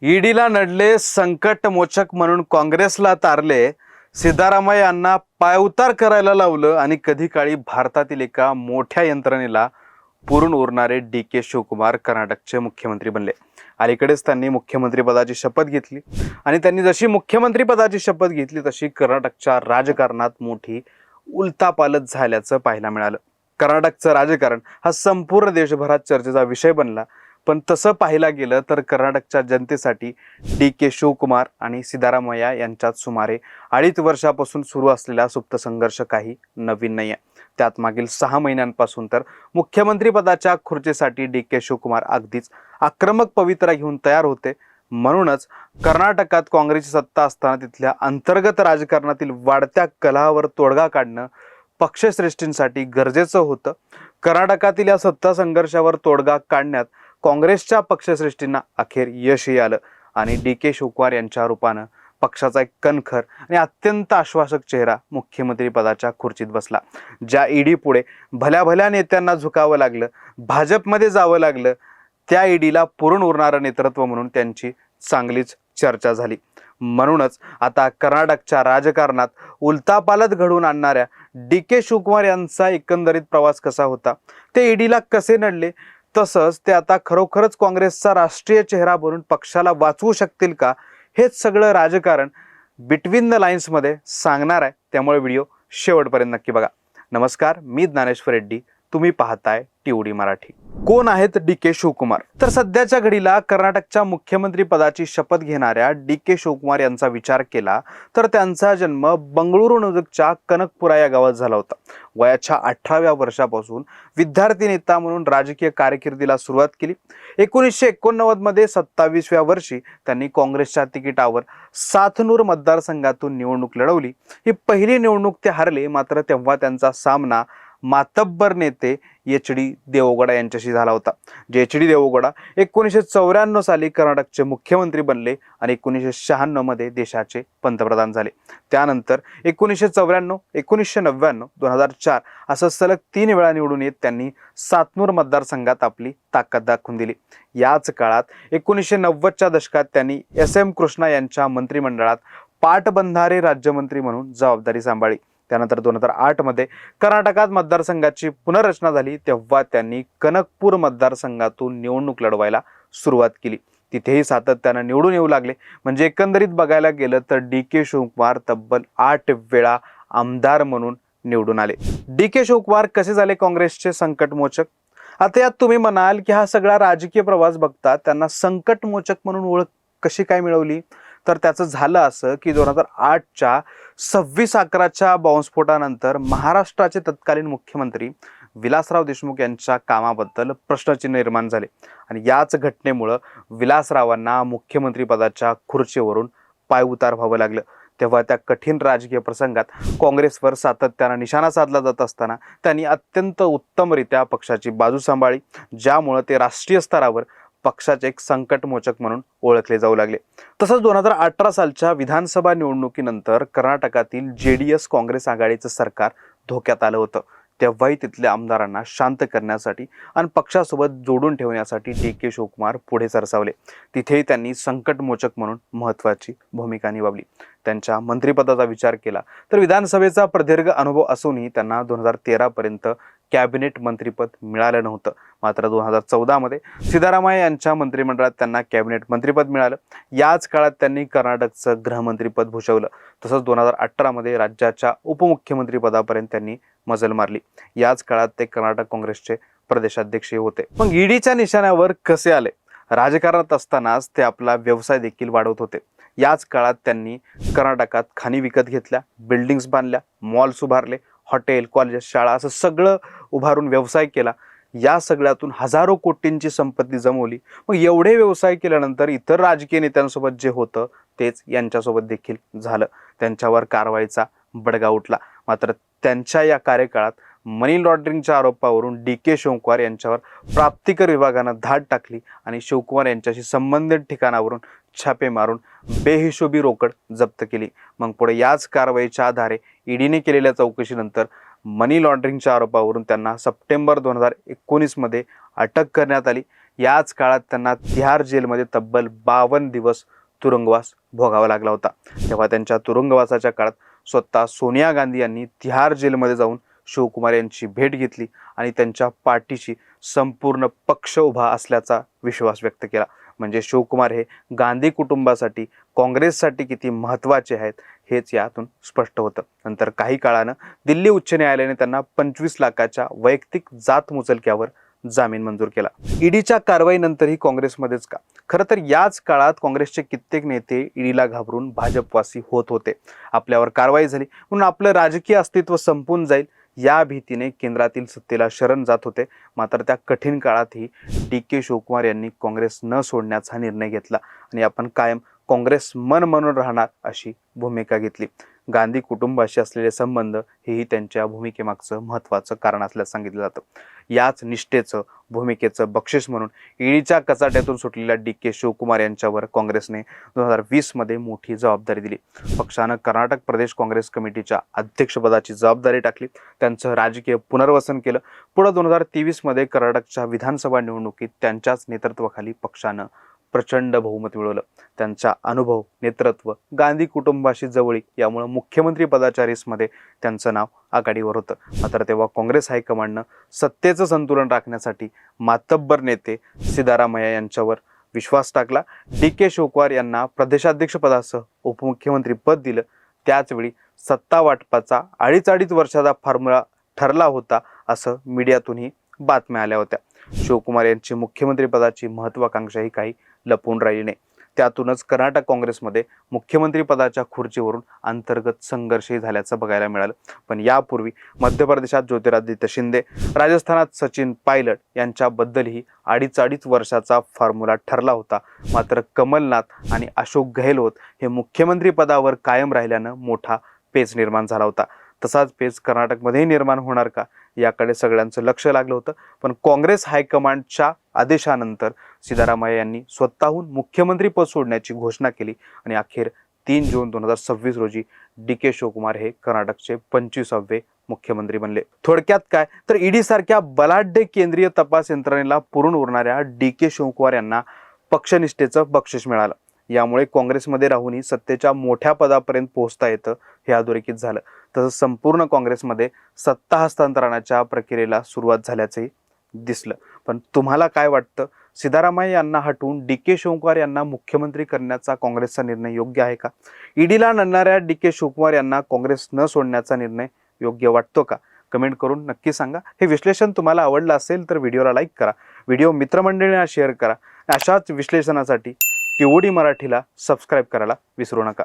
ईडीला नडले संकटमोचक म्हणून काँग्रेसला तारले, सिद्धरामय्या यांना पायउतार करायला लावलं आणि कधी काळी भारतातील एका मोठ्या यंत्रणेला पुरून उरणारे डी.के. शिवकुमार कर्नाटकचे मुख्यमंत्री बनले। अलीकडेच त्यांनी मुख्यमंत्रीपदाची शपथ घेतली आणि त्यांनी जशी मुख्यमंत्रीपदाची शपथ घेतली तशी कर्नाटकच्या राजकारणात मोठी उलथापालथ झाल्याचं पाहायला मिळालं। कर्नाटकचं राजकारण हा संपूर्ण देशभरात चर्चेचा विषय बनला। पण तसं पाहायला गेलं तर कर्नाटकच्या जनतेसाठी डी.के. शिवकुमार आणि सिद्धरामय्या यांच्यात सुमारे 2.5 वर्षापासून सुरू असलेला सुप्त संघर्ष काही नवीन नाही आहे। त्यात मागील 6 महिन्यांपासून तर मुख्यमंत्री पदाच्या खुर्चीसाठी डी.के. शिवकुमार अगदीच आक्रमक पवित्रा घेऊन तयार होते। म्हणूनच कर्नाटकात काँग्रेसची सत्ता असताना तिथल्या अंतर्गत राजकारणातील वाढत्या कलहावर तोडगा काढणं पक्षश्रेष्ठींसाठी गरजेचं होतं। कर्नाटकातील या सत्ता संघर्षावर तोडगा काढण्यात काँग्रेसच्या पक्षश्रेष्ठींना अखेर यशही आलं आणि डी.के. शिवकुमार यांच्या रूपानं पक्षाचा एक कणखर आणि अत्यंत आश्वासक चेहरा मुख्यमंत्री पदाच्या खुर्चीत बसला। ज्या ईडी पुढे भल्या भल्या नेत्यांना झुकावं लागलं, भाजपमध्ये जावं लागलं, त्या ईडीला पुरून उरणारं नेतृत्व म्हणून त्यांची चांगलीच चर्चा झाली। म्हणूनच आता कर्नाटकच्या राजकारणात उलथापालथ घडवून आणणाऱ्या डी.के. शिवकुमार यांचा एकंदरीत प्रवास कसा होता, ते ईडीला कसे नडले, तसंच ते आता खरोखरच काँग्रेसचा राष्ट्रीय चेहरा बनून पक्षाला वाचवू शकतील का, हेच सगळं राजकारण बिटवीन द लाईन्स मध्ये सांगणार आहे। त्यामुळे व्हिडिओ शेवटपर्यंत नक्की बघा। नमस्कार, मी ज्ञानेश्वर रेड्डी, तुम्ही पाहताय टीओडी मराठी। कोण आहेत डी.के. शिवकुमार? तर सध्याच्या घडीला कर्नाटकच्या मुख्यमंत्री पदाची शपथ घेणाऱ्या डी.के. शिवकुमार यांचा विचार केला तर त्यांचा जन्म बंगळुरू नजीकच्या कनकपुरा या गावात झाला होता। वयाच्या 18व्या वर्षापासून विद्यार्थी नेता म्हणून राजकीय कारकिर्दीला सुरुवात केली। 1989 मध्ये 27व्या वर्षी त्यांनी काँग्रेसच्या तिकिटावर सातनूर मतदारसंघातून निवडणूक लढवली। ही पहिली निवडणूक ते हारले, मात्र तेव्हा त्यांचा सामना मातब्बर नेते एच.डी. देवेगौडा यांच्याशी झाला होता। जे एच.डी. देवेगौडा 1994 साली कर्नाटकचे मुख्यमंत्री बनले आणि 1996 मध्ये देशाचे पंतप्रधान झाले। त्यानंतर 1994, 1999, 2004 असं सलग 3 वेळा निवडून येत त्यांनी सातनूर मतदारसंघात आपली ताकद दाखवून दिली। याच काळात 1990च्या दशकात त्यांनी एस.एम. कृष्णा यांच्या मंत्रिमंडळात पाटबंधारे राज्यमंत्री म्हणून जबाबदारी सांभाळली। त्यानंतर 2008 मध्ये कर्नाटकात मतदारसंघाची पुनर्रचना झाली, तेव्हा त्यांनी कनकपूर मतदारसंघातून निवडणूक लढवायला सुरुवात केली। तिथेही सातत्यानं निवडून येऊ लागले। म्हणजे एकंदरीत बघायला गेलं तर डी.के. शिवकुमार तब्बल 8 वेळा आमदार म्हणून निवडून आले। डी.के. शिवकुमार कसे झाले काँग्रेसचे संकटमोचक? आता यात तुम्ही म्हणाल की हा सगळा राजकीय प्रवास बघता त्यांना संकटमोचक म्हणून ओळख कशी काय मिळवली? तर त्याचं झालं असं की 2008च्या 26/11च्या बॉम्बस्फोटानंतर महाराष्ट्राचे तत्कालीन मुख्यमंत्री विलासराव देशमुख यांच्या कामाबद्दल प्रश्नचिन्ह निर्माण झाले आणि याच घटनेमुळे विलासरावांना मुख्यमंत्री पदाच्या खुर्चीवरून पायउतार व्हावं लागलं। तेव्हा त्या कठीण राजकीय प्रसंगात काँग्रेसवर सातत्यानं निशाणा साधला जात असताना त्यांनी अत्यंत उत्तमरित्या पक्षाची बाजू सांभाळली, ज्यामुळे ते राष्ट्रीय स्तरावर पक्षाचे एक संकटमोचक म्हणून ओळखले जाऊ लागले। तसंच 2018 सालच्या विधानसभा निवडणुकीनंतर कर्नाटकातील जेडीएस काँग्रेस आघाडीचं सरकार धोक्यात आलं होतं। तेव्हाही तिथल्या आमदारांना शांत करण्यासाठी आणि पक्षासोबत जोडून ठेवण्यासाठी डी.के. शिवकुमार पुढे सरसावले। तिथेही त्यांनी संकटमोचक म्हणून महत्त्वाची भूमिका निभावली। त्यांच्या मंत्रिपदाचा विचार केला तर विधानसभेचा प्रदीर्घ अनुभव असूनही त्यांना 2013 पर्यंत कॅबिनेट मंत्रिपद मिळालं नव्हतं। मात्र 2014 मध्ये सिद्धरामय्या यांच्या मंत्रिमंडळात त्यांना कॅबिनेट मंत्रिपद मिळालं। याच काळात त्यांनी कर्नाटकचं गृहमंत्रीपद भूषवलं। तसंच 2018 मध्ये राज्याच्या उपमुख्यमंत्री पदापर्यंत त्यांनी मजल मारली। याच काळात ते कर्नाटक काँग्रेसचे प्रदेशाध्यक्षही होते। मग ईडीच्या निशाण्यावर कसे आले? राजकारणात असतानाच ते आपला व्यवसाय देखील वाढवत होते। याच काळात त्यांनी कर्नाटकात खाणी विकत घेतल्या, बिल्डिंग्स बांधल्या, मॉल्स उभारले, हॉटेल, कॉलेज, शाळा असं सगळं उभारून व्यवसाय केला। या सगळ्यातून हजारो कोटींची संपत्ती जमवली। मग एवढे व्यवसाय केल्यानंतर इतर राजकीय नेत्यांसोबत जे होतं तेच यांच्यासोबत देखील झालं। त्यांच्यावर कारवाईचा बडगा उठला। मात्र त्यांच्या या कार्यकाळात मनी लॉन्ड्रिंगच्या आरोपावरून डी.के. शिवकुमार यांच्यावर प्राप्तिकर विभागानं धाड टाकली आणि शिवकुमार यांच्याशी संबंधित ठिकाणावरून छापे मारून बेहिशोबी रोकड जप्त केली। मग पुढे याच कारवाईच्या आधारे ईडीने केलेल्या चौकशीनंतर मनी लॉन्ड्रिंगच्या आरोपावरून त्यांना सप्टेंबर 2019 मध्ये अटक करण्यात आली। याच काळात त्यांना तिहार जेलमध्ये तब्बल 52 दिवस तुरुंगवास भोगावा लागला होता। तेव्हा त्यांच्या तुरुंगवासाच्या काळात स्वतः सोनिया गांधी यांनी तिहार जेलमध्ये जाऊन शिवकुमार यांची भेट घेतली आणि त्यांच्या पाठीशी संपूर्ण पक्ष उभा असल्याचा विश्वास व्यक्त केला। म्हणजे शिवकुमार हे गांधी कुटुंबासाठी, काँग्रेससाठी किती महत्त्वाचे आहेत हेच यातून स्पष्ट होतं। नंतर काही काळानं दिल्ली उच्च न्यायालयाने त्यांना 25 लाखाच्या वैयक्तिक जात मुचलक्यावर जामीन मंजूर केला। ईडीच्या कारवाईनंतरही काँग्रेसमध्येच का? खरं तर याच काळात काँग्रेसचे कित्येक नेते ईडीला घाबरून भाजपवासी होत होते। आपल्यावर कारवाई झाली म्हणून आपलं राजकीय अस्तित्व संपून जाईल या भीतीने केंद्रातील सत्तेला शरण जात होते। मात्र त्या कठीण काळातही DK शिवकुमार यांनी काँग्रेस न सोडण्याचा निर्णय घेतला आणि आपण कायम काँग्रेस मन म्हणून राहणार अशी भूमिका घेतली। गांधी कुटुंबाशी असलेले संबंध हेही त्यांच्या भूमिकेमागचं महत्त्वाचं कारण असल्याचं सांगितलं जातं। याच निष्ठेचं, भूमिकेचं बक्षीस म्हणून ईडीच्या कचाट्यातून सुटलेल्या DK शिवकुमार यांच्यावर काँग्रेसने 2020 मध्ये मोठी जबाबदारी दिली। पक्षानं कर्नाटक प्रदेश काँग्रेस कमिटीच्या अध्यक्षपदाची जबाबदारी टाकली, त्यांचं राजकीय पुनर्वसन केलं। पुढे 2023 मध्ये कर्नाटकच्या विधानसभा निवडणुकीत त्यांच्याच नेतृत्वाखाली पक्षानं प्रचंड बहुमत मिळवलं। त्यांचा अनुभव, नेतृत्व, गांधी कुटुंबाशी जवळीक यामुळे मुख्यमंत्री पदाच्या रेसमध्ये त्यांचं नाव आघाडीवर होतं। मात्र तेव्हा काँग्रेस हायकमांडनं सत्तेचं संतुलन राखण्यासाठी मातब्बर नेते सिद्धारामय्या यांच्यावर विश्वास टाकला। DK शिवकुमार यांना प्रदेशाध्यक्षपदासह उपमुख्यमंत्री पद दिलं। त्याचवेळी सत्ता वाटपाचा अडीच वर्षाचा फॉर्म्युला ठरला होता असं मीडियातूनही बातम्या आल्या होत्या। शिवकुमार यांची मुख्यमंत्री पदाची महत्वाकांक्षाही काही लपून राहिली नाही। त्यातूनच कर्नाटक काँग्रेसमध्ये मुख्यमंत्री पदाच्या खुर्चीवरून अंतर्गत संघर्षही झाल्याचं बघायला मिळालं। पण यापूर्वी मध्य प्रदेशात ज्योतिरादित्य शिंदे, राजस्थानात सचिन पायलट यांच्याबद्दलही अडीच वर्षाचा फॉर्म्युला ठरला होता। मात्र कमलनाथ आणि अशोक गहलोत हे मुख्यमंत्री पदावर कायम राहिल्यानं मोठा पेच निर्माण झाला होता। तसाच पेच कर्नाटकमध्येही निर्माण होणार का याकडे सगळ्यांचं लक्ष लागलं होतं। पण काँग्रेस हायकमांडच्या आदेशानंतर सिद्धारामय्या यांनी स्वतःहून मुख्यमंत्री पद सोडण्याची घोषणा केली आणि अखेर 3 जून 2026 रोजी DK शिवकुमार हे कर्नाटकचे 25वे मुख्यमंत्री बनले। थोडक्यात काय तर ईडी सारख्या बलाढ्य केंद्रीय तपास यंत्रणेला पुरून उरणाऱ्या DK शिवकुमार यांना पक्षनिष्ठेचं बक्षीस मिळालं। यामुळे काँग्रेसमध्ये राहूनही सत्तेच्या मोठ्या पदापर्यंत पोहोचता येतं हे अधोरेखित झालं। तसंच संपूर्ण काँग्रेसमध्ये सत्ता हस्तांतरणाच्या प्रक्रियेला सुरुवात झाल्याचंही दिसलं। पण तुम्हाला काय वाटतं? सिद्धारामय्या यांना हटवून DK शिवकुमार यांना मुख्यमंत्री करण्याचा काँग्रेसचा निर्णय योग्य आहे का? ईडीला नडणाऱ्या DK शिवकुमार यांना काँग्रेस न सोडण्याचा निर्णय योग्य वाटतो का? कमेंट करून नक्की सांगा। हे विश्लेषण तुम्हाला आवडलं असेल तर व्हिडिओला लाईक करा, व्हिडिओ मित्रमंडळींना शेअर करा। अशाच विश्लेषणासाठी TOD मराठीला सबस्क्राईब करायला विसरू नका।